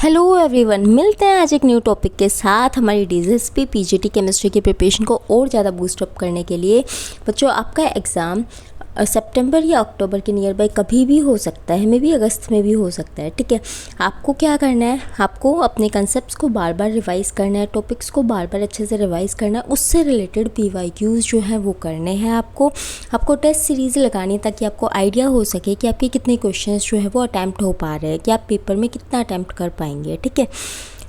Hello everyone, मिलते हैं आज एक न्यू टॉपिक के साथ हमारी डीएसपी पीजीटी केमिस्ट्री की प्रिपरेशन को और ज़्यादा बूस्टअप करने के लिए। बच्चों, आपका एग्ज़ाम सितंबर या अक्टूबर के नियर बाय कभी भी हो सकता है, मे भी अगस्त में भी हो सकता है। ठीक है, आपको क्या करना है, आपको अपने कंसेप्ट्स को बार बार रिवाइज़ करना है, टॉपिक्स को बार बार अच्छे से रिवाइज़ करना है, उससे रिलेटेड पीवाईक्यूज़ जो है वो करने हैं। आपको टेस्ट सीरीज़ लगानी है ताकि आपको आइडिया हो सके कि आपके कितने क्वेश्चंस जो है वो अटैम्प्ट हो पा रहे हैं, कि आप पेपर में कितना अटैम्प्ट कर पाएंगे। ठीक है,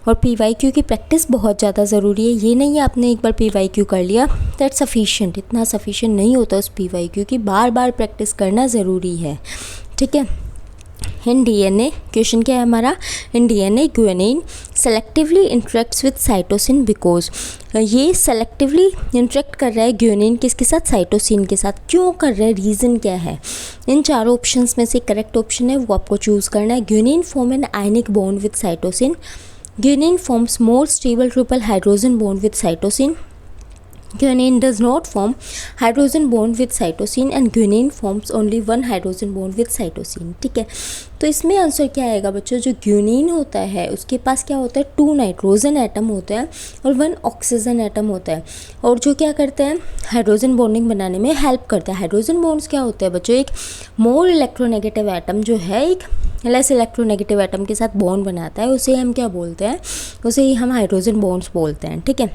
और पीवाईक्यू की प्रैक्टिस बहुत ज़्यादा ज़रूरी है। ये नहीं है आपने एक बार पीवाईक्यू कर लिया दैट सफिशिएंट, इतना सफिशिएंट नहीं होता उस पीवाईक्यू की, बार बार प्रैक्टिस करना ज़रूरी है। ठीक है, इन डीएनए क्वेश्चन क्या है हमारा, in DNA guanine selectively interacts with cytosine because, ये सेलेक्टिवली इंटरेक्ट कर रहा है ग्वानिन किसके साथ, साइटोसिन के साथ। क्यों कर रहा है, रीज़न क्या है। इन चारों ऑप्शंस में से करेक्ट ऑप्शन है वो आपको चूज़ करना है। Guanine form an ionic bond with cytosine, guanine forms more stable triple hydrogen bond with cytosine. Guanine does not form hydrogen bond with cytosine and guanine forms only one hydrogen bond with cytosine. ठीक है, तो इसमें answer क्या आएगा बच्चों, जो guanine होता है उसके पास क्या होता है, 2 नाइट्रोजन एटम होते हैं और 1 ऑक्सीजन एटम होता है, और जो क्या करते हैं, हाइड्रोजन बॉन्डिंग बनाने में हेल्प करता है। हाइड्रोजन बॉन्ड्स क्या होते हैं बच्चों, एक मोर इलेक्ट्रोनेगेटिव एटम जो है एक लेस इलेक्ट्रोनेगेटिव एटम के साथ बॉन्ड बनाता है, उसे हम क्या बोलते हैं, उसे ही हम हाइड्रोजन बॉन्ड्स बोलते हैं। ठीक है,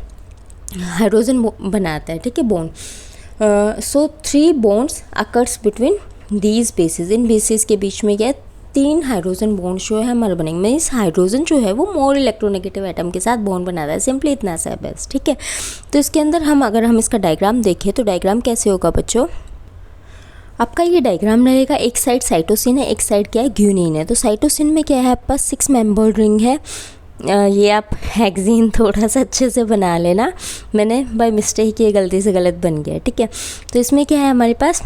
हाइड्रोजन बनाता है। ठीक है, bond. So 3 bonds occurs between these basis, in basis के बीच में क्या है, 3 हाइड्रोजन बॉन्ड जो है हमारे बनेंगे। इस हाइड्रोजन जो है वो मोर इलेक्ट्रोनेगेटिव एटम के साथ बॉन्ड बनाता है, सिंपली इतना सा है बस। ठीक है, तो इसके अंदर अगर हम इसका डायग्राम देखें तो डायग्राम कैसे होगा बच्चों, आपका ये डायग्राम रहेगा, एक साइड साइटोसिन है, एक साइड क्या है, ग्यूनिन है। तो साइटोसिन में क्या है, आपके पास 6 मेंबर्ड रिंग है। ये आप हेक्सीन थोड़ा सा अच्छे से बना लेना, मैंने बाय मिस्टेक ये गलती से गलत बन गया। ठीक है, तो इसमें क्या है हमारे पास,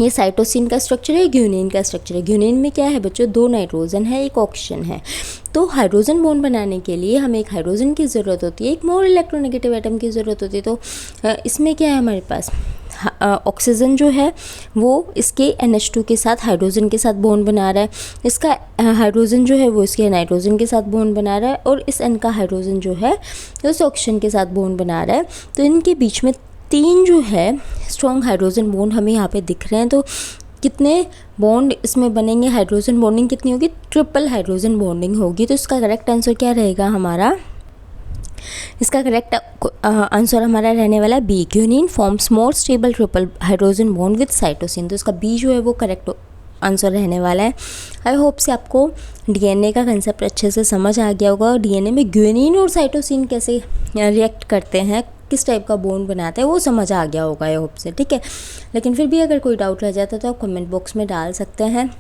ये साइटोसिन का स्ट्रक्चर है, ग्यूनिन का स्ट्रक्चर है। ग्यूनिन में क्या है बच्चों, 2 नाइट्रोजन है, 1 ऑक्सीजन है। तो हाइड्रोजन बॉन्ड बनाने के लिए हमें एक हाइड्रोजन की ज़रूरत होती है, एक मोर इलेक्ट्रोनेगेटिव एटम की ज़रूरत होती है। तो इसमें क्या है हमारे पास, ऑक्सीजन जो है वो इसके NH2 के साथ हाइड्रोजन के साथ बॉन्ड बना रहा है, इसका हाइड्रोजन जो है वो इसके नाइट्रोजन के साथ बॉन्ड बना रहा है, और इस N का हाइड्रोजन जो है उस ऑक्सीजन के साथ बॉन्ड बना रहा है। तो इनके बीच में 3 जो है स्ट्रॉन्ग हाइड्रोजन बॉन्ड हमें यहाँ पे दिख रहे हैं। तो कितने बॉन्ड इसमें बनेंगे, हाइड्रोजन बॉन्डिंग कितनी होगी, ट्रिपल हाइड्रोजन बॉन्डिंग होगी। तो इसका करेक्ट आंसर क्या रहेगा हमारा, इसका करेक्ट आंसर हमारा रहने वाला है B, guanine forms more stable triple hydrogen bond with cytosine. तो इसका बी जो है वो करेक्ट आंसर रहने वाला है। आई होप से आपको डीएनए का कंसेप्ट अच्छे से समझ आ गया होगा, डीएनए में ग्यूनिन और साइटोसिन कैसे रिएक्ट करते हैं, किस टाइप का बॉन्ड बनाते हैं, वो समझ आ गया होगा आई होप से। ठीक है, लेकिन फिर भी अगर कोई डाउट रह जाता है तो आप कमेंट बॉक्स में डाल सकते हैं।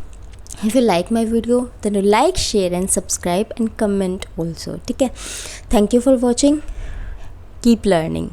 If you like my video, then you like, share and subscribe and comment also. ठीक है, thank you for watching. Keep learning.